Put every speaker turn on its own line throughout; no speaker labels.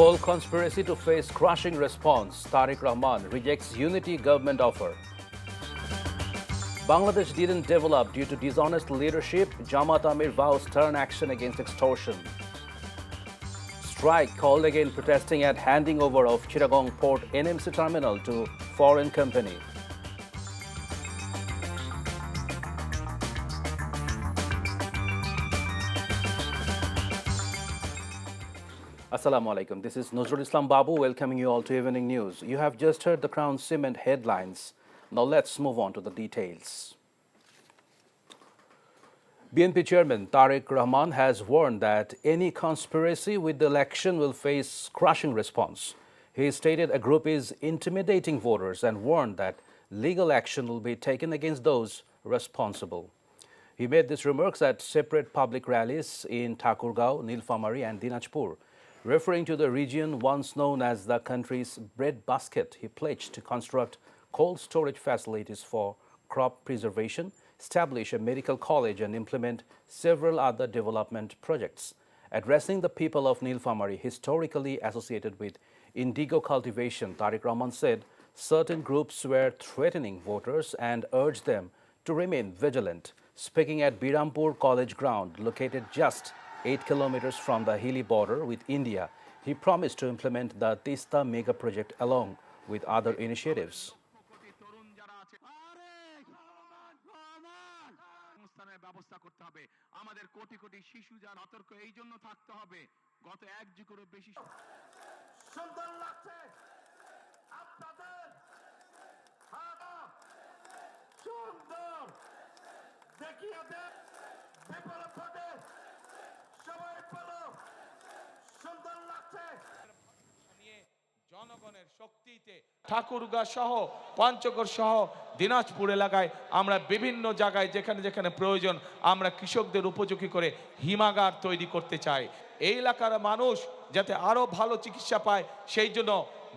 Whole conspiracy to face crushing response. Tariq Rahman rejects unity government offer. Bangladesh didn't develop due to dishonest leadership. Jamaat Amir vows stern action against extortion. Strike called again protesting at handing over of Chittagong Port NMC terminal to foreign company. Assalamu alaikum. This is Nazrul Islam Babu welcoming you all to Evening News. You have just heard the Crown Cement headlines. Now let's move on to the details. BNP Chairman Tariq Rahman has warned that any conspiracy with the election will face crushing response. He stated a group is intimidating voters and warned that legal action will be taken against those responsible. He made these remarks at separate public rallies in Thakurgaon, Nilphamari and Dinajpur. Referring to the region once known as the country's breadbasket, he pledged to construct cold storage facilities for crop preservation, establish a medical college and implement several other development projects. Addressing the people of Nilphamari, historically associated with indigo cultivation, Tariq Rahman said certain groups were threatening voters and urged them to remain vigilant. Speaking at Birampur College ground, located just 8 kilometers from the hilly border with India, he promised to implement the Tista mega project along with other initiatives.
ব্যবস্থা করতে হবে আমাদের কোটি কোটি শিশু যারা সতর্ক এই জন্য থাকতে হবে গত এক যুগেরও বেশি সুন্দর লাগছে আপনাদের সুন্দর দেখিয়ে দেন বিপদ পথে সবাই বলো সুন্দর লাগছে জনগণের শক্তিতে ঠাকুরগাঁ সহ পঞ্চগড় সহ দিনাজপুর এলাকায় আমরা বিভিন্ন জায়গায় যেখানে যেখানে প্রয়োজন আমরা কৃষকদের উপযোগী করে হিমাগার তৈরি করতে চাই এই এলাকার মানুষ যাতে আরো ভালো চিকিৎসা পায় সেই জন্য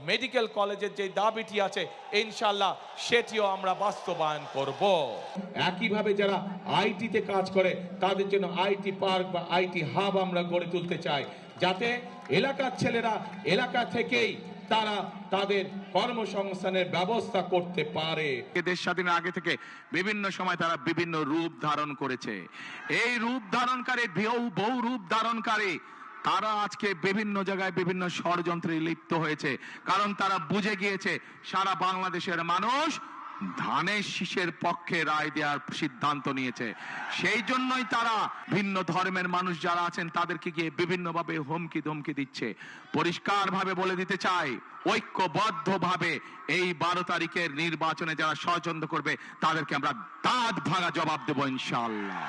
মেডিকেল কলেজের যে দাবিটি আছে ইনশাআল্লাহ সেটিও আমরা বাস্তবায়ন করব একইভাবে যারা আইটিতে কাজ করে তাদের জন্য আইটি পার্ক বা আইটি হাব আমরা গড়ে তুলতে চাই যাতে এলাকার ছেলেরা এলাকা থেকেই তারা তাদের কর্মসংস্থানের ব্যবস্থা করতে পারে দেশ স্বাধীনের আগে থেকে বিভিন্ন সময় তারা বিভিন্ন রূপ ধারণ করেছে এই রূপ ধারণকারী বহু রূপ ধারণকারী তারা আজকে বিভিন্ন জায়গায় বিভিন্ন ষড়যন্ত্রে লিপ্ত হয়েছে কারণ তারা বুঝে গিয়েছে সারা বাংলাদেশের মানুষ ধানের শীষের পক্ষে রায় দেওয়ার সিদ্ধান্ত নিয়েছে সেই জন্যই তারা ভিন্ন ধর্মের মানুষ যারা আছেন তাদেরকে গিয়ে বিভিন্নভাবে হুমকি ধমকি দিচ্ছে পরিষ্কারভাবে বলে দিতে চাই ঐক্যবদ্ধভাবে এই 12 তারিখের নির্বাচনে যারা ষড়যন্ত্র করবে তাদেরকে আমরা দাঁত ভাঙা জবাব দেব ইনশাআল্লাহ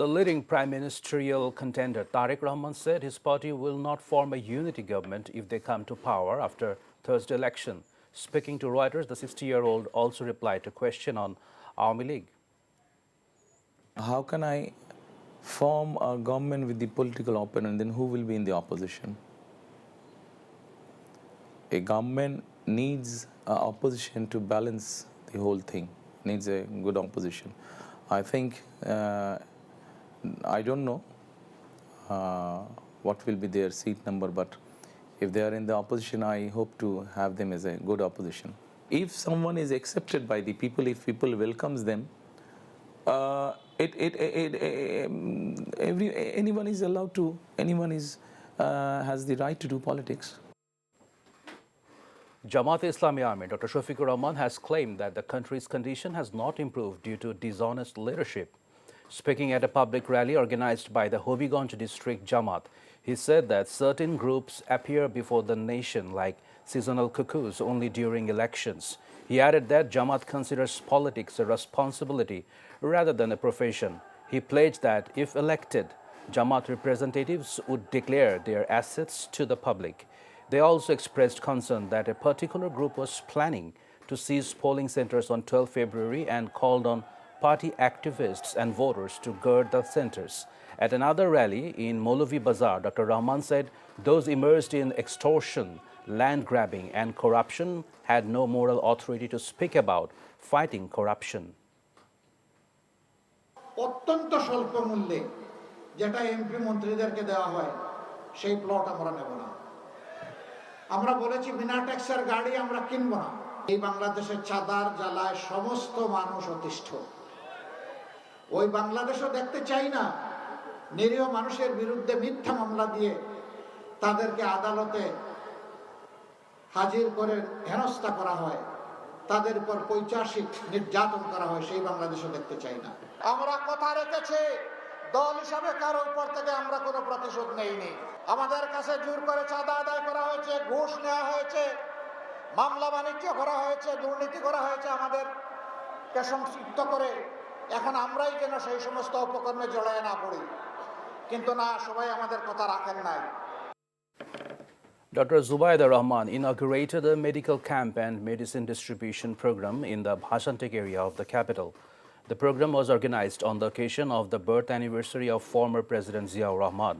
The leading prime ministerial contender Tariq Rahman said his party will not form a unity government if they come to power after Thursday election. Speaking to Reuters, the 60-year-old also replied to a question on Awami League.
How can I form a government with the political opponent, then who will be in the opposition? A government needs opposition to balance the whole thing, needs a good opposition. I think, I don't know what will be their seat number, but if they are in the opposition, I hope to have them as a good opposition. If someone is accepted by the people, if people welcomes them, anyone is allowed to, anyone has the right to do politics.
Jamaat Islami Army Dr. Shafiqur Rahman has claimed that the country's condition has not improved due to dishonest leadership. Speaking at a public rally organized by the Hobiganj district Jamaat, he said that certain groups appear before the nation like seasonal cuckoos only during elections. He added that Jamaat considers politics a responsibility rather than a profession. He pledged that if elected, Jamaat representatives would declare their assets to the public. They also expressed concern that a particular group was planning to seize polling centers on 12 February and called on party activists and voters to guard the centers. At another rally in Molavi Bazar, Dr. Rahman said those immersed in extortion, land grabbing and corruption had no moral authority to speak about fighting corruption.
অত্যন্ত স্বল্প মূল্যে যেটা MP মন্ত্রীদেরকে দেওয়া হয় সেই plot আমরা নেব না। আমরা বলেছি বিনা ট্যাক্সের গাড়ি আমরা কিনব না। এই বাংলাদেশের চাঁদার জ্বালায় সমস্ত মানুষ অতিষ্ঠ। ওই বাংলাদেশও দেখতে চাই না নিরীহ মানুষের বিরুদ্ধে মিথ্যা মামলা দিয়ে তাদেরকে আদালতে হাজির করে হেনস্থা করা হয়, তাদের উপর পৈশাচিক নির্যাতন করা হয়, সেই বাংলাদেশও দেখতে চাই না। আমরা কথা রেখেছি, দল হিসাবে কারো উপর থেকে আমরা কোনো প্রতিশোধ নেইনি। আমাদের কাছে জোর করে চাঁদা আদায় করা হয়েছে, ঘুষ নেওয়া হয়েছে, মামলা বাণিজ্য করা হয়েছে, দুর্নীতি করা হয়েছে আমাদেরকে সংক্ষিপ্ত করে। এখন আমরাই যেন সেই সমস্ত উপকরণে জড়ায় না পড়ি, কিন্তু না, সবাই আমাদের কথা রাখেন নাই।
Dr. Zubaida Rahman inaugurated a medical camp and medicine distribution program in the Bhashantek area of the capital. The program was organized on the occasion of the birth anniversary of former President Ziaur Rahman.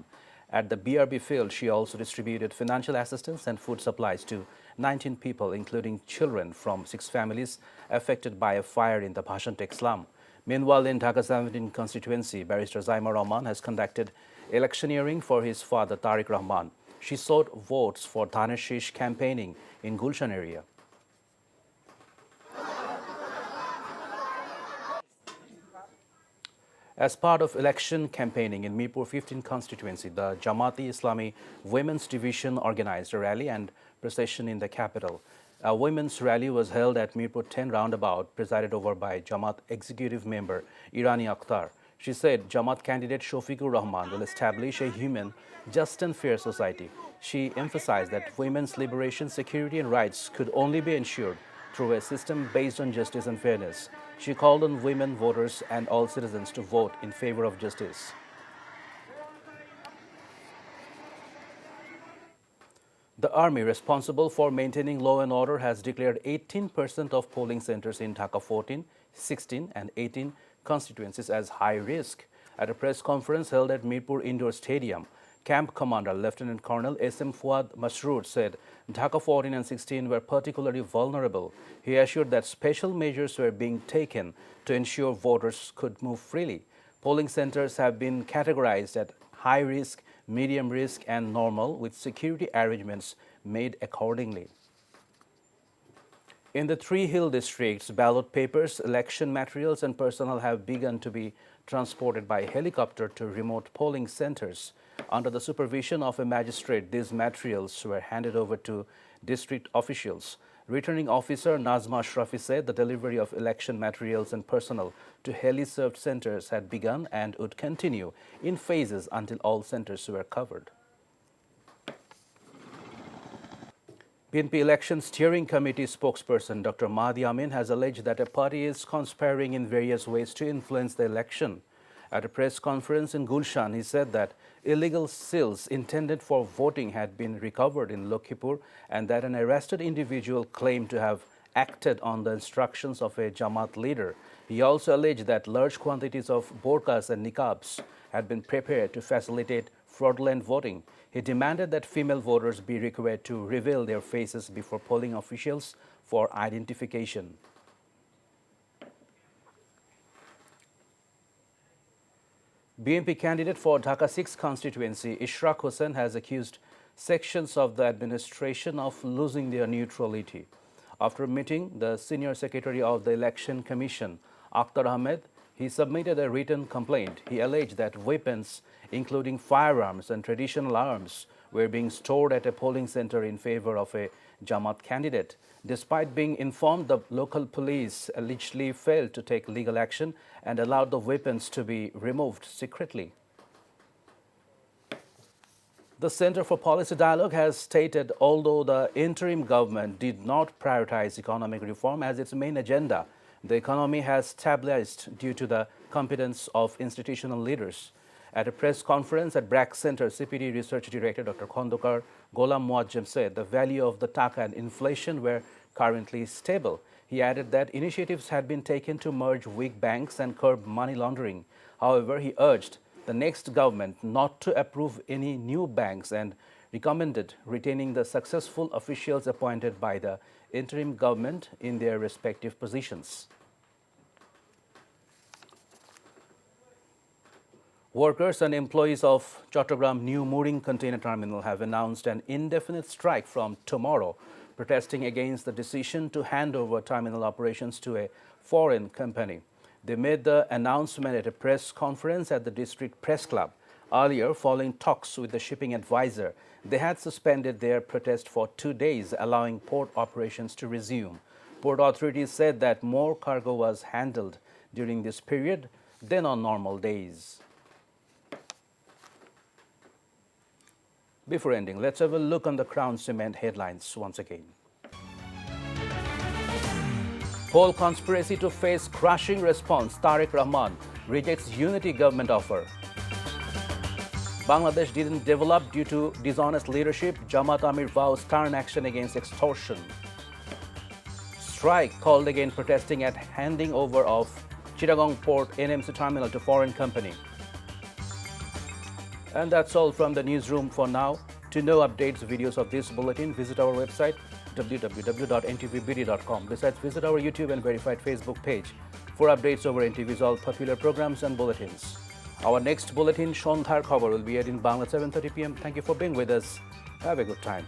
At the BRB field, she also distributed financial assistance and food supplies to 19 people, including children from 6 families affected by a fire in the Bhashantek slum. Meanwhile, in Dhaka 17 constituency, Barrister Zaima Rahman has conducted electioneering for his father Tariq Rahman. She sought votes for Dhaneshish campaigning in Gulshan area. As part of election campaigning in Mirpur 15 constituency, the Jamaati Islami Women's Division organized a rally and procession in the capital. A women's rally was held at Mirpur 10 roundabout, presided over by Jamaat executive member Irani Akhtar. She said Jamaat candidate Shofiqur Rahman will establish a human, just and fair society. She emphasized that women's liberation, security and rights could only be ensured through a system based on justice and fairness. She called on women voters and all citizens to vote in favor of justice. The army responsible for maintaining law and order has declared 18% of polling centers in Dhaka 14, 16 and 18 constituencies as high risk. At a press conference held at Mirpur Indoor Stadium, Camp Commander Lieutenant Colonel S.M. Fuad Masroor said Dhaka 14 and 16 were particularly vulnerable. He assured that special measures were being taken to ensure voters could move freely. Polling centers have been categorized at high risk, medium risk and normal, with security arrangements made accordingly. In the 3 hill districts, ballot papers, election materials and personnel have begun to be transported by helicopter to remote polling centers. Under the supervision of a magistrate, these materials were handed over to district officials. Returning officer Nazma Ashrafi said the delivery of election materials and personnel to heli-served centers had begun and would continue in phases until all centers were covered. BNP Election Steering Committee spokesperson Dr. Mahdi Amin has alleged that a party is conspiring in various ways to influence the election. At a press conference in Gulshan, he said that illegal seals intended for voting had been recovered in Lokhipur and that an arrested individual claimed to have acted on the instructions of a Jamaat leader. He also alleged that large quantities of burqas and niqabs had been prepared to facilitate fraudulent voting. He demanded that female voters be required to reveal their faces before polling officials for identification. BNP candidate for Dhaka 6 constituency, Ishraq Hussain, has accused sections of the administration of losing their neutrality. After meeting the senior secretary of the Election Commission, Akhtar Ahmed, he submitted a written complaint. He alleged that weapons, including firearms and traditional arms, were being stored at a polling center in favor of a Jamaat candidate. Despite being informed, the local police allegedly failed to take legal action and allowed the weapons to be removed secretly. The Center for Policy Dialogue has stated although the interim government did not prioritize economic reform as its main agenda, the economy has stabilized due to the competence of institutional leaders. At a press conference at BRAC Center, CPD Research Director Dr. Khondokar Golam Muajjem said the value of the taka and inflation were currently stable. He added that initiatives had been taken to merge weak banks and curb money laundering. However, he urged the next government not to approve any new banks and recommended retaining the successful officials appointed by the interim government in their respective positions. Workers and employees of Chattogram New Mooring Container Terminal have announced an indefinite strike from tomorrow, protesting against the decision to hand over terminal operations to a foreign company. They made the announcement at a press conference at the District Press Club. Earlier, following talks with the shipping advisor, they had suspended their protest for 2 days, allowing port operations to resume. Port authorities said that more cargo was handled during this period than on normal days. Before ending, let's have a look on the Crown Cement headlines once again. Whole conspiracy to face crushing response. Tariq Rahman rejects unity government offer. Bangladesh didn't develop due to dishonest leadership. Jamaat Amir vows stern action against extortion. Strike called again, protesting at handing over of Chittagong Port NMC terminal to foreign company. And that's all from the newsroom for now. To know updates, videos of this bulletin, visit our website www.ntvbd.com. Besides, visit our YouTube and verified Facebook page for updates over NTV's all popular programs and bulletins. Our next bulletin, Shondhar Khabar, will be aired in Bangla 7:30 p.m. Thank you for being with us. Have a good time.